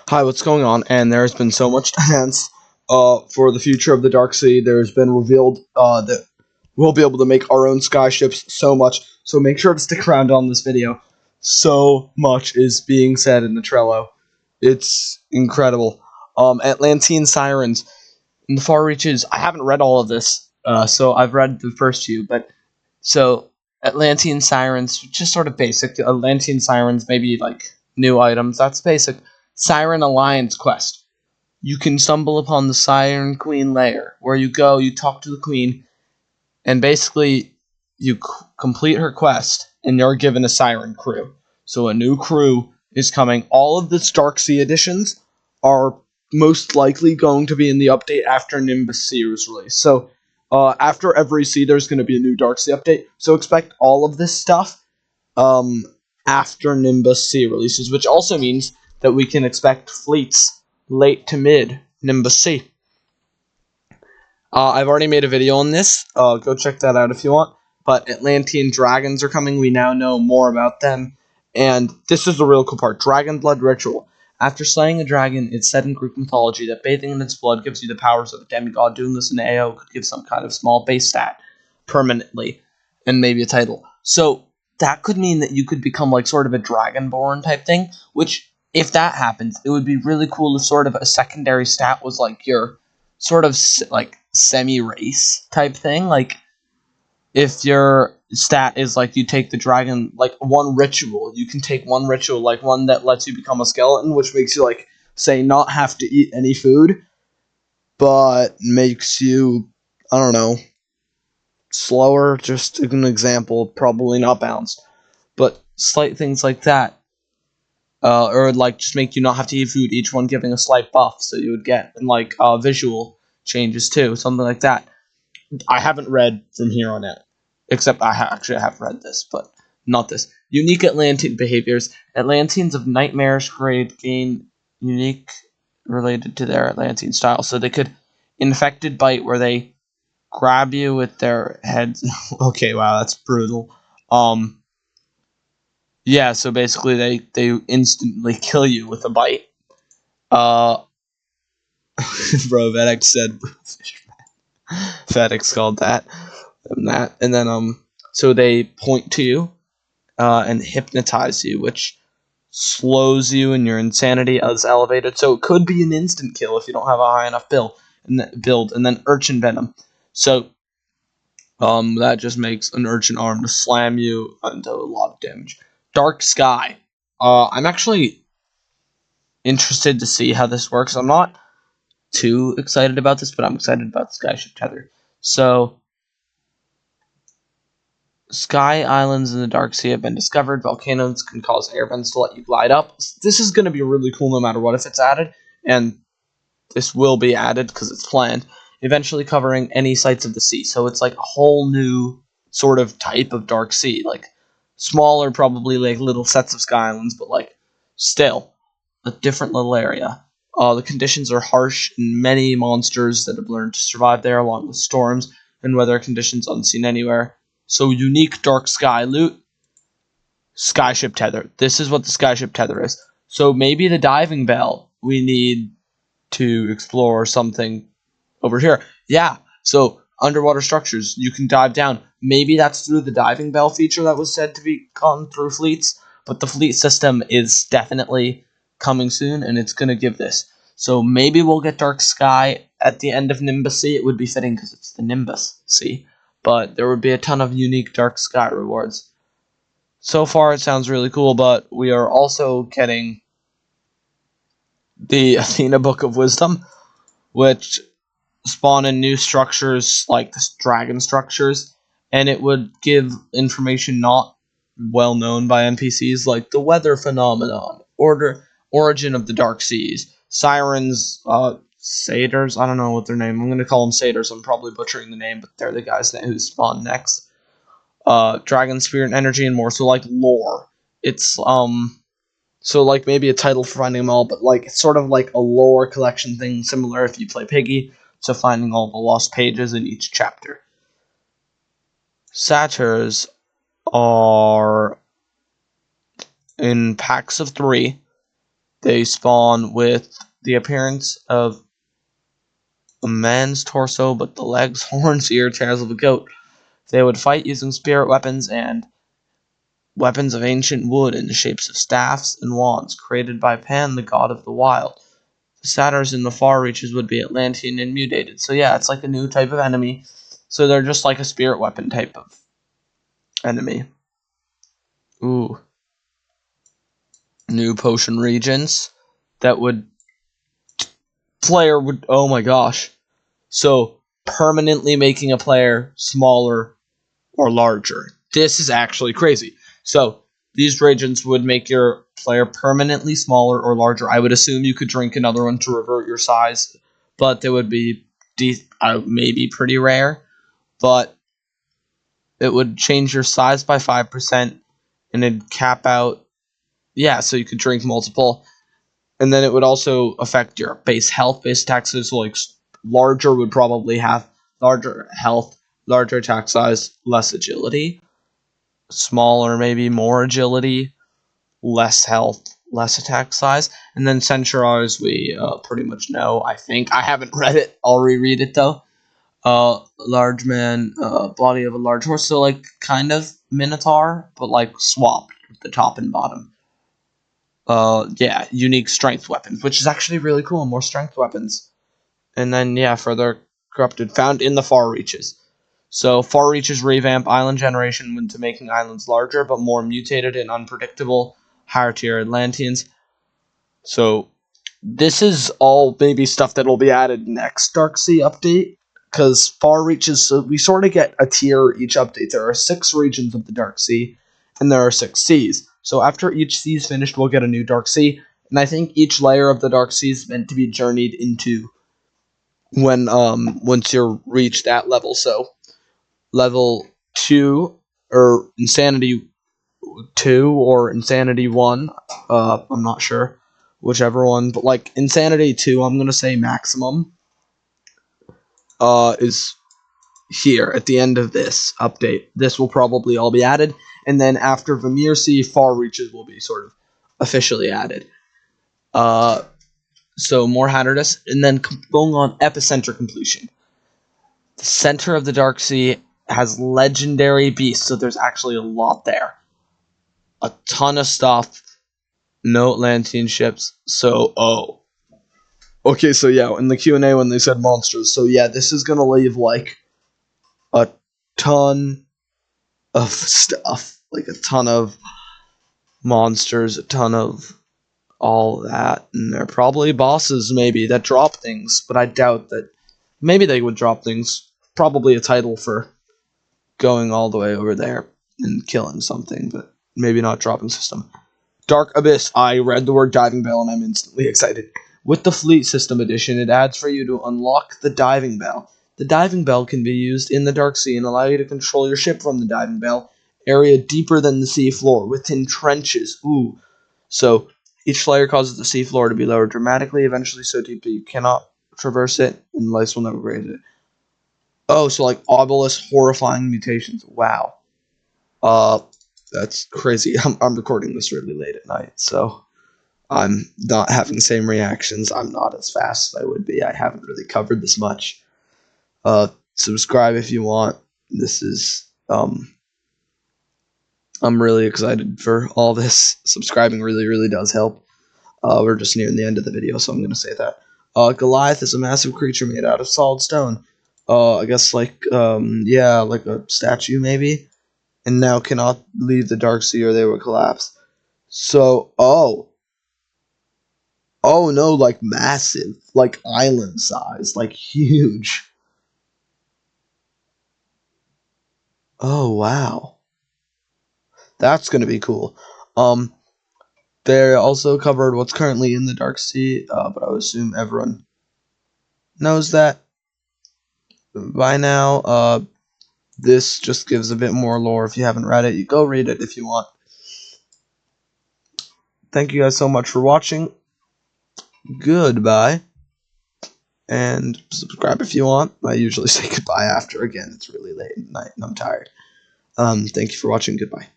Hi, what's going on? And there's been so much dance for the future of the Dark Sea. There's been revealed that we'll be able to make our own skyships so much. So make sure to stick around on this video. So much is being said in the Trello. It's incredible. Atlantean sirens in the far reaches. I haven't read all of this, so I've read the first few. But so Atlantean sirens, just sort of basic. Atlantean sirens, maybe like new items. That's basic. Siren Alliance quest. You can stumble upon the Siren Queen lair, where you go, you talk to the Queen, and basically you complete her quest, and you're given a Siren crew. So a new crew is coming. All of the Dark Sea editions are most likely going to be in the update after Nimbus Sea is released. So after every sea, there's going to be a new Dark Sea update. So expect all of this stuff after Nimbus Sea releases, which also means that we can expect fleets late to mid Nimbus Sea. I've already made a video on this. Go check that out if you want. But Atlantean dragons are coming. We now know more about them. And this is the real cool part. Dragon Blood Ritual. After slaying a dragon, it's said in Greek mythology that bathing in its blood gives you the powers of a demigod. Doing this in AO could give some kind of small base stat permanently, and maybe a title. So that could mean that you could become like sort of a dragonborn type thing, which, if that happens, it would be really cool if sort of a secondary stat was like your sort of like semi-race type thing. Like if your stat is like you take the dragon, like one ritual, you can take one ritual, like one that lets you become a skeleton, which makes you like say not have to eat any food, but makes you, I don't know, slower. Just an example, probably not balanced, but slight things like that. Or like just make you not have to eat food, each one giving a slight buff, so you would get, and like visual changes too, something like that. I haven't read from here on out, except I actually have read this, but not this. Unique Atlantean behaviors. Atlanteans of nightmarish grade gain unique related to their Atlantean style, so they could infected bite where they grab you with their heads. Okay, wow, that's brutal. Yeah, so basically they instantly kill you with a bite. Bro, Vetex said Vetex called that and then so they point to you and hypnotize you, which slows you and your insanity is elevated. So it could be an instant kill if you don't have a high enough build, and then urchin venom. So that just makes an urchin arm to slam you into a lot of damage. Dark Sky. I'm actually interested to see how this works. I'm not too excited about this, but I'm excited about the Skyship Tether. So, sky islands in the Dark Sea have been discovered. Volcanoes can cause airbends to let you glide up. This is going to be really cool no matter what if it's added, and this will be added because it's planned. Eventually covering any sites of the sea. So it's like a whole new sort of type of Dark Sea, like smaller, probably like little sets of sky islands, but like still a different little area. The conditions are harsh, and many monsters that have learned to survive there, along with storms and weather conditions unseen anywhere. So unique dark sky loot, Skyship Tether. This is what the Skyship Tether is. So maybe the diving bell we need to explore something over here. Yeah, so underwater structures, you can dive down. Maybe that's through the diving bell feature that was said to be gone through fleets, but the fleet system is definitely coming soon, and it's going to give this. So maybe we'll get Dark Sky at the end of Nimbus Sea. It would be fitting because it's the Nimbus Sea, but there would be a ton of unique Dark Sky rewards. So far, it sounds really cool, but we are also getting the Athena Book of Wisdom, which spawn in new structures like the dragon structures, and it would give information not well known by NPCs like the weather phenomenon, origin of the dark seas, sirens, satyrs. I don't know what their name. I'm gonna call them satyrs. I'm probably butchering the name, but they're the guys who spawn next. Dragon spirit energy and more. So like lore. It's so like maybe a title for finding them all, but like it's sort of like a lore collection thing, similar if you play Piggy, to finding all the lost pages in each chapter. Satyrs are in packs of 3, They spawn with the appearance of a man's torso, but the legs, horns, ear, tails of a goat. They would fight using spirit weapons and weapons of ancient wood in the shapes of staffs and wands, created by Pan, the god of the wild. The satyrs in the far reaches would be Atlantean and mutated. So yeah, it's like a new type of enemy. So they're just like a spirit weapon type of enemy. Ooh. New potion regions that would... Player would... Oh my gosh. So, permanently making a player smaller or larger. This is actually crazy. So, these regions would make your player permanently smaller or larger. I would assume you could drink another one to revert your size, but they would be maybe pretty rare. But it would change your size by 5%, and it'd cap out... Yeah, so you could drink multiple. And then it would also affect your base health, base taxes. So like larger would probably have larger health, larger attack size, less agility. Smaller, maybe more agility, less health, less attack size. And then Centaurs, we pretty much know, I think. I haven't read it. I'll reread it, though. Large man, body of a large horse. So, like, kind of Minotaur, but, like, swapped with the top and bottom. Yeah, unique strength weapons, which is actually really cool. More strength weapons. And then, yeah, further corrupted, found in the far reaches. So, far reaches revamp island generation into making islands larger, but more mutated and unpredictable, higher tier Atlanteans. So, this is all maybe stuff that will be added next Dark Sea update, because far reaches, so we sort of get a tier each update. There are 6 regions of the Dark Sea, and there are 6 seas. So after each sea is finished, we'll get a new Dark Sea, and I think each layer of the Dark Sea is meant to be journeyed into when once you reach that level. So level 2 or Insanity 2 or Insanity 1, I'm not sure whichever one, but like Insanity 2, I'm gonna say maximum is here at the end of this update. This will probably all be added, and then after Vimir Sea, far reaches will be sort of officially added. So more hazardous, and then going on epicenter completion. The center of the Dark Sea has legendary beasts, so there's actually a lot there. A ton of stuff. No Atlantean ships. So, okay, so yeah, in the Q&A when they said monsters, so yeah, this is gonna leave, like, a ton of stuff. Like, a ton of monsters, a ton of all that, and they're probably bosses, maybe, that drop things, but I doubt that. Maybe they would drop things. Probably a title for going all the way over there and killing something, but maybe not dropping system. Dark Abyss. I read the word diving bell and I'm instantly excited. With the Fleet System Edition, it adds for you to unlock the diving bell. The diving bell can be used in the Dark Sea and allow you to control your ship from the diving bell area deeper than the sea floor, within trenches. Ooh. So, each layer causes the sea floor to be lowered dramatically, eventually so deep that you cannot traverse it, and lice will never raise it. Oh, so like obelisk horrifying mutations. Wow. That's crazy. I'm recording this really late at night, so I'm not having the same reactions. I'm not as fast as I would be. I haven't really covered this much. Subscribe if you want. This is, I'm really excited for all this. Subscribing really, really does help. We're just nearing the end of the video, so I'm going to say that. Goliath is a massive creature made out of solid stone. I guess like, yeah, like a statue maybe. And now cannot leave the Dark Sea or they will collapse. So, oh no, like massive, like island size, like huge. Oh, wow. That's going to be cool. They also covered what's currently in the Dark Sea, but I would assume everyone knows that by now. This just gives a bit more lore. If you haven't read it, you go read it if you want. Thank you guys so much for watching. Goodbye. And subscribe if you want. I usually say goodbye after. Again, it's really late at night and I'm tired. Thank you for watching. Goodbye.